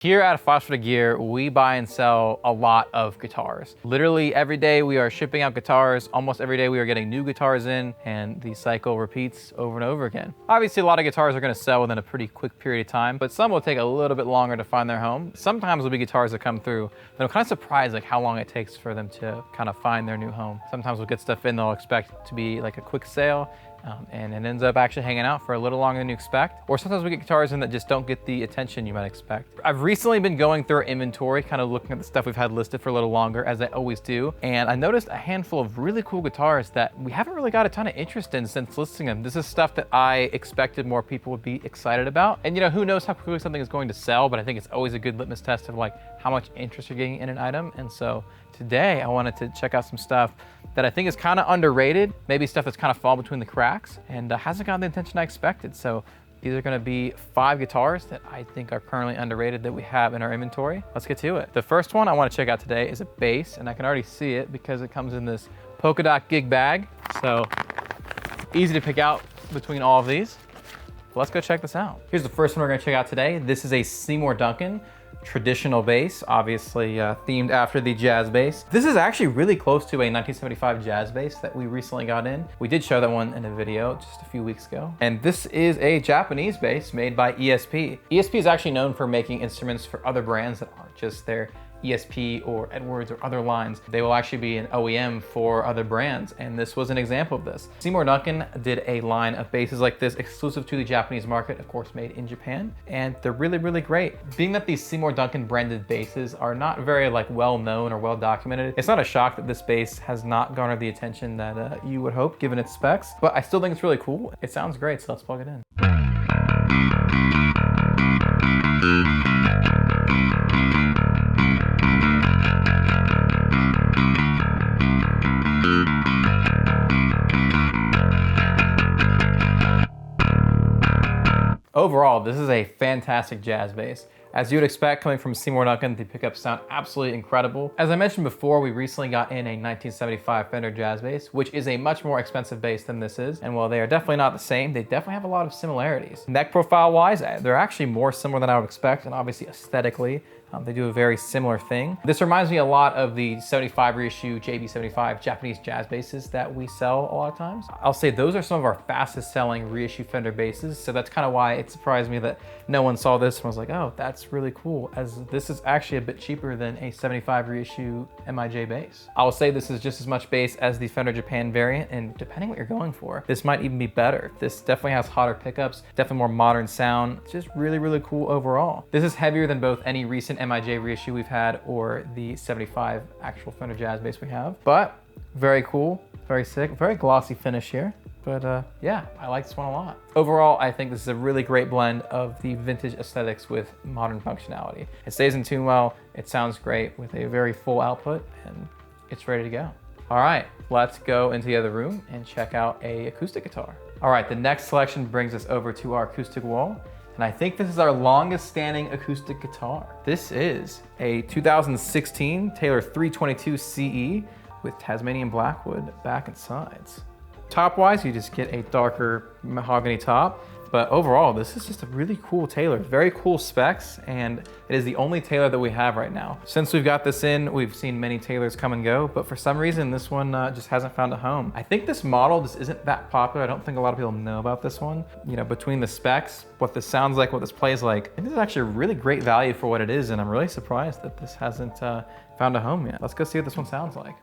Here at Fender Gear, we buy and sell a lot of guitars. Literally every day we are shipping out guitars. Almost every day we are getting new guitars in, and the cycle repeats over and over again. Obviously, a lot of guitars are gonna sell within a pretty quick period of time, but some will take a little bit longer to find their home. Sometimes there'll be guitars that come through that I'm kind of surprised like how long it takes for them to kind of find their new home. Sometimes we'll get stuff in they'll expect to be like a quick sale, and it ends up actually hanging out for a little longer than you expect. Or sometimes we get guitars in that just don't get the attention you might expect. I've recently been going through our inventory, kind of looking at the stuff we've had listed for a little longer, as I always do. And I noticed a handful of really cool guitars that we haven't really got a ton of interest in since listing them. This is stuff that I expected more people would be excited about. And you know, who knows how quickly something is going to sell, but I think it's always a good litmus test of like how much interest you're getting in an item. And so today I wanted to check out some stuff that I think is kind of underrated, maybe stuff that's kind of fallen between the cracks and hasn't gotten the attention I expected. So these are gonna be 5 guitars that I think are currently underrated that we have in our inventory. Let's get to it. The first one I wanna check out today is a bass, and I can already see it because it comes in this polka dot gig bag. So easy to pick out between all of these. Let's go check this out. Here's the first one we're gonna check out today. This is a Seymour Duncan traditional bass, obviously themed after the jazz bass. This is actually really close to a 1975 jazz bass that we recently got in. We did show that one in a video just a few weeks ago. And this is a Japanese bass made by ESP. ESP is actually known for making instruments for other brands that aren't just their ESP or Edwards or other lines. They will actually be an OEM for other brands, and this was an example of this. Seymour Duncan did a line of basses like this exclusive to the Japanese market, of course made in Japan, and they're really, really great. Being that these Seymour Duncan branded basses are not very like well known or well documented, it's not a shock that this bass has not garnered the attention that you would hope given its specs, but I still think it's really cool. It sounds great, so let's plug it in. Overall, this is a fantastic jazz bass. As you would expect, coming from Seymour Duncan, the pickups sound absolutely incredible. As I mentioned before, we recently got in a 1975 Fender jazz bass, which is a much more expensive bass than this is. And while they are definitely not the same, they definitely have a lot of similarities. Neck profile wise, they're actually more similar than I would expect, and obviously aesthetically, they do a very similar thing. This reminds me a lot of the 75 reissue JB75 Japanese jazz basses that we sell a lot of times. I'll say those are some of our fastest selling reissue Fender basses, so that's kind of why it surprised me that no one saw this and was like, oh, that's really cool, as this is actually a bit cheaper than a 75 reissue MIJ bass. I will say this is just as much bass as the Fender Japan variant, and depending what you're going for, this might even be better. This definitely has hotter pickups, definitely more modern sound. It's just really, really cool overall. This is heavier than both any recent MIJ reissue we've had or the 75 actual Fender jazz bass we have, but very cool, very sick, very glossy finish here. But yeah, I like this one a lot. Overall, I think this is a really great blend of the vintage aesthetics with modern functionality. It stays in tune well, it sounds great with a very full output, and it's ready to go. All right, let's go into the other room and check out a acoustic guitar. All right, the next selection brings us over to our acoustic wall. And I think this is our longest standing acoustic guitar. This is a 2016 Taylor 322 CE with Tasmanian Blackwood back and sides. Top wise, you just get a darker mahogany top, but overall, this is just a really cool Taylor. Very cool specs, and it is the only Taylor that we have right now. Since we've got this in, we've seen many Taylors come and go, but for some reason, this one just hasn't found a home. I think this model just isn't that popular. I don't think a lot of people know about this one. You know, between the specs, what this sounds like, what this plays like, I think this is actually a really great value for what it is, and I'm really surprised that this hasn't found a home yet. Let's go see what this one sounds like.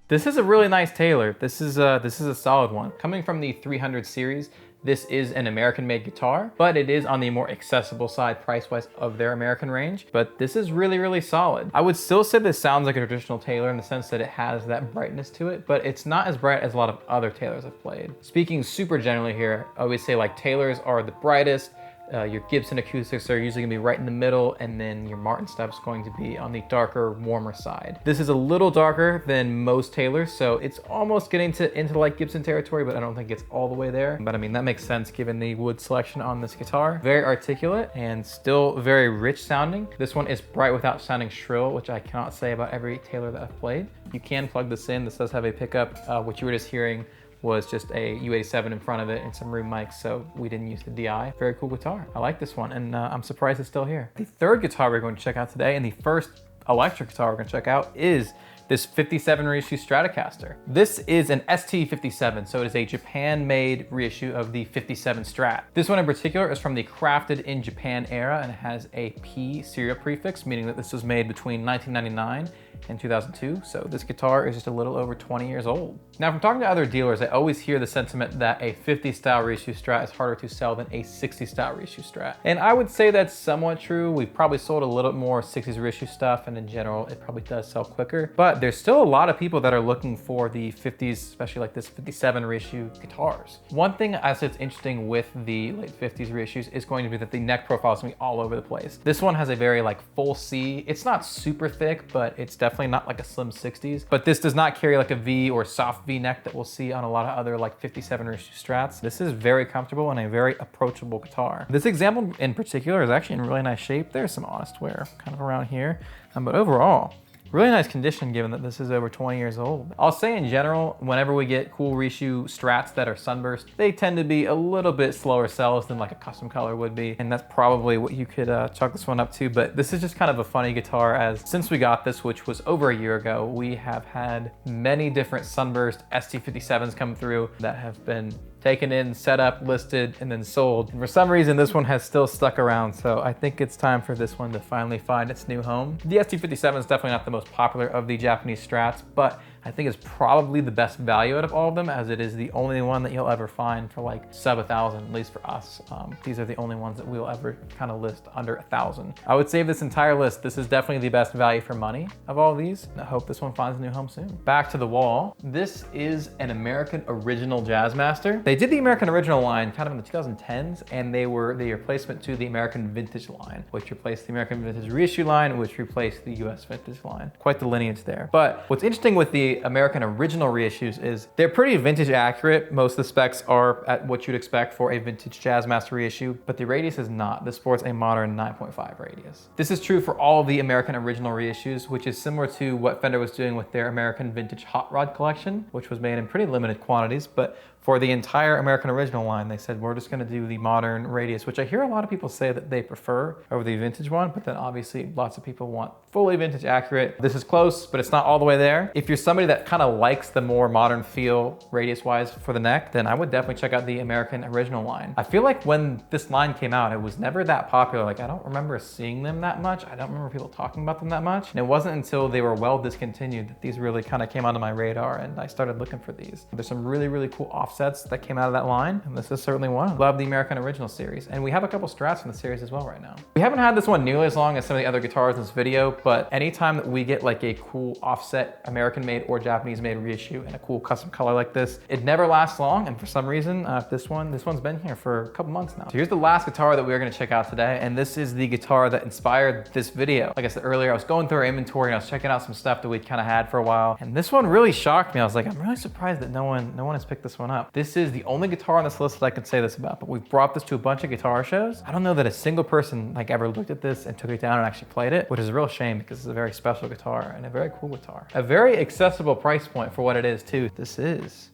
This is a really nice Taylor. This is a solid one. Coming from the 300 series, this is an American-made guitar, but it is on the more accessible side price-wise of their American range. But this is really, really solid. I would still say this sounds like a traditional Taylor in the sense that it has that brightness to it, but it's not as bright as a lot of other Taylors I've played. Speaking super generally here, I always say like Taylors are the brightest. Your Gibson acoustics are usually gonna be right in the middle, and then your Martin stuff's going to be on the darker, warmer side. This is a little darker than most Taylors, so it's almost getting into like Gibson territory, but I don't think it's all the way there. But I mean, that makes sense given the wood selection on this guitar. Very articulate and still very rich sounding. This one is bright without sounding shrill, which I cannot say about every Taylor that I've played. You can plug this in. This does have a pickup. What you were just hearing was just a U87 in front of it and some room mics, so we didn't use the DI. Very cool guitar. I like this one, and I'm surprised it's still here. The third guitar we're going to check out today, and the first electric guitar we're going to check out, is this 57 reissue Stratocaster. This is an ST57, so it is a Japan-made reissue of the 57 Strat. This one in particular is from the Crafted in Japan era, and it has a P serial prefix, meaning that this was made between 1999 and 2002, so this guitar is just a little over 20 years old. Now, from talking to other dealers, I always hear the sentiment that a 50 style reissue Strat is harder to sell than a 60 style reissue Strat. And I would say that's somewhat true. We've probably sold a little more 60s reissue stuff, and in general, it probably does sell quicker. But there's still a lot of people that are looking for the 50s, especially like this 57 reissue guitars. One thing I said it's interesting with the late 50s reissues is going to be that the neck profile is going to be all over the place. This one has a very like full C. It's not super thick, but it's definitely not like a slim 60s. But this does not carry like a V or soft V neck that we'll see on a lot of other like 57 reissue Strats. This is very comfortable and a very approachable guitar. This example in particular is actually in really nice shape. There's some honest wear kind of around here, but overall, really nice condition given that this is over 20 years old. I'll say in general, whenever we get cool reissue Strats that are sunburst, they tend to be a little bit slower sells than like a custom color would be. And that's probably what you could chalk this one up to. But this is just kind of a funny guitar, as since we got this, which was over a year ago, we have had many different sunburst ST57s come through that have been taken in, set up, listed, and then sold. And for some reason, this one has still stuck around, so I think it's time for this one to finally find its new home. The ST57 is definitely not the most popular of the Japanese Strats, but I think it's probably the best value out of all of them, as it is the only one that you'll ever find for like sub 1,000, at least for us. These are the only ones that we'll ever kind of list under 1,000. I would save this entire list. This is definitely the best value for money of all of these. I hope this one finds a new home soon. Back to the wall. This is an American Original Jazzmaster. They did the American Original line kind of in the 2010s, and they were the replacement to the American Vintage line, which replaced the American Vintage Reissue line, which replaced the US Vintage line. Quite the lineage there. But what's interesting with the American Original reissues is they're pretty vintage accurate. Most of the specs are at what you'd expect for a vintage Jazzmaster reissue, but the radius is not. This sports a modern 9.5 radius. This is true for all of the American Original reissues, which is similar to what Fender was doing with their American Vintage Hot Rod collection, which was made in pretty limited quantities. But for the entire American Original line, they said, we're just gonna do the modern radius, which I hear a lot of people say that they prefer over the vintage one, but then obviously lots of people want fully vintage accurate. This is close, but it's not all the way there. If you're somebody that kind of likes the more modern feel radius-wise for the neck, then I would definitely check out the American Original line. I feel like when this line came out, it was never that popular. Like, I don't remember seeing them that much. I don't remember people talking about them that much. And it wasn't until they were well discontinued that these really kind of came onto my radar, and I started looking for these. There's some really, really cool offsets that came out of that line, and this is certainly one. Love the American Original series, and we have a couple Strats from the series as well right now. We haven't had this one nearly as long as some of the other guitars in this video, but anytime that we get like a cool offset American-made or Japanese-made reissue and a cool custom color like this, it never lasts long, and for some reason, this one's been here for a couple months now. So here's the last guitar that we are gonna check out today, and this is the guitar that inspired this video. Like I said earlier, I was going through our inventory and I was checking out some stuff that we'd kind of had for a while, and this one really shocked me. I was like, I'm really surprised that no one has picked this one up. This is the only guitar on this list that I could say this about, but we've brought this to a bunch of guitar shows. I don't know that a single person like ever looked at this and took it down and actually played it, which is a real shame because it's a very special guitar and a very cool guitar. A very accessible price point for what it is too. This is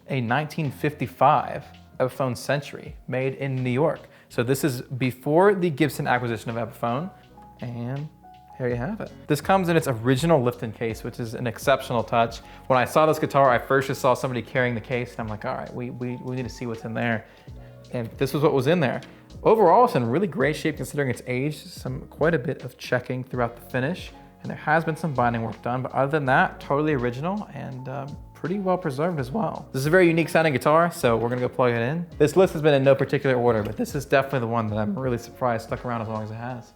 a 1955 Epiphone Century made in New York. So this is before the Gibson acquisition of Epiphone, and there you have it. This comes in its original Lifton case, which is an exceptional touch. When I saw this guitar, I first just saw somebody carrying the case, and I'm like, all right, we need to see what's in there. And this was what was in there. Overall, it's in really great shape considering its age. Quite a bit of checking throughout the finish, and there has been some binding work done, but other than that, totally original and pretty well preserved as well. This is a very unique sounding guitar, so we're gonna go plug it in. This list has been in no particular order, but this is definitely the one that I'm really surprised stuck around as long as it has.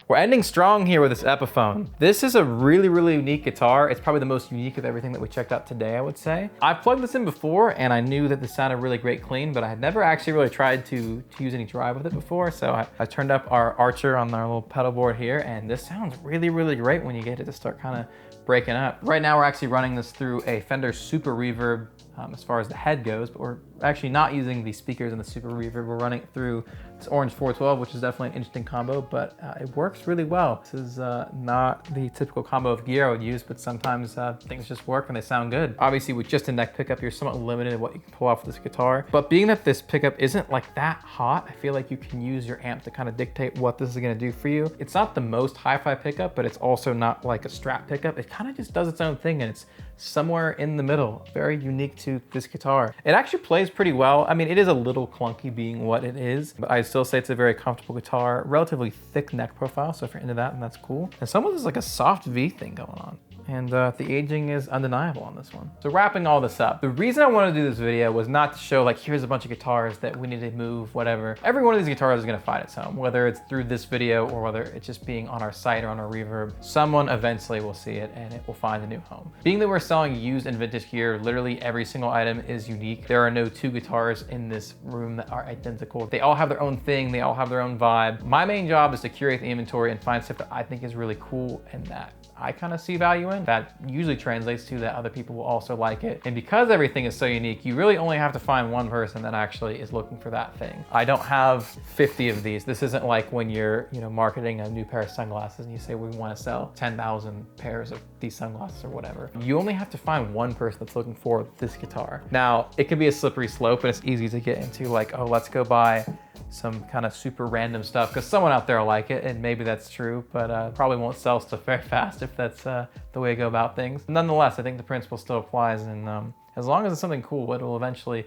We're ending strong here with this Epiphone. This is a really, really unique guitar. It's probably the most unique of everything that we checked out today, I would say. I've plugged this in before and I knew that this sounded really great clean, but I had never actually really tried to use any drive with it before. So I turned up our Archer on our little pedal board here, and this sounds really, really great when you get it to start kind of breaking up. Right now we're actually running this through a Fender Super Reverb as far as the head goes, but we're actually not using the speakers and the Super Reverb. We're running it through this orange 412, which is definitely an interesting combo, but it works really well. This is not the typical combo of gear I would use, but sometimes things just work and they sound good. Obviously with just a neck pickup, you're somewhat limited in what you can pull off with this guitar, but being that this pickup isn't like that hot, I feel like you can use your amp to kind of dictate what this is gonna do for you. It's not the most hi-fi pickup, but it's also not like a strap pickup. It kind of just does its own thing, and it's somewhere in the middle. Very unique to this guitar. It actually plays pretty well. I mean, it is a little clunky being what it is, but I'd still say it's a very comfortable guitar, relatively thick neck profile, so if you're into that, then that's cool. And some of this is like a soft V thing going on. And the aging is undeniable on this one. So wrapping all this up, the reason I wanted to do this video was not to show like, here's a bunch of guitars that we need to move, whatever. Every one of these guitars is gonna find its home, whether it's through this video or whether it's just being on our site or on our Reverb. Someone eventually will see it and it will find a new home. Being that we're selling used and vintage gear, literally every single item is unique. There are no two guitars in this room that are identical. They all have their own thing, they all have their own vibe. My main job is to curate the inventory and find stuff that I think is really cool and that I kind of see value in. That usually translates to that other people will also like it. And because everything is so unique, you really only have to find one person that actually is looking for that thing. I don't have 50 of these. This isn't like when you're, marketing a new pair of sunglasses and you say we want to sell 10,000 pairs of these sunglasses or whatever. You only have to find one person that's looking for this guitar. Now, it can be a slippery slope and it's easy to get into like, oh, let's go buy some kind of super random stuff because someone out there will like it, and maybe that's true, but probably won't sell stuff very fast if that's the way to go about things. Nonetheless, I think the principle still applies, and as long as it's something cool, it will eventually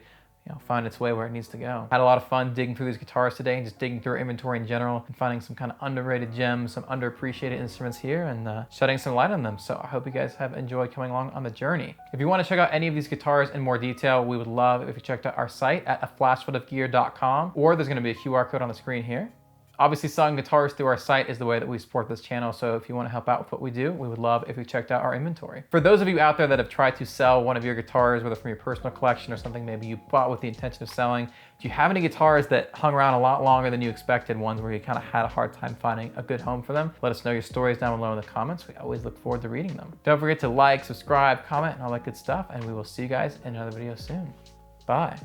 find its way where it needs to go. Had a lot of fun digging through these guitars today and just digging through our inventory in general and finding some kind of underrated gems, some underappreciated instruments here, and shedding some light on them. So I hope you guys have enjoyed coming along on the journey. If you want to check out any of these guitars in more detail, we would love if you checked out our site at aflashfulofgear.com, or there's going to be a QR code on the screen here. Obviously, selling guitars through our site is the way that we support this channel, so if you want to help out with what we do, we would love if you checked out our inventory. For those of you out there that have tried to sell one of your guitars, whether from your personal collection or something maybe you bought with the intention of selling, do you have any guitars that hung around a lot longer than you expected, ones where you kind of had a hard time finding a good home for them? Let us know your stories down below in the comments. We always look forward to reading them. Don't forget to like, subscribe, comment, and all that good stuff, and we will see you guys in another video soon. Bye.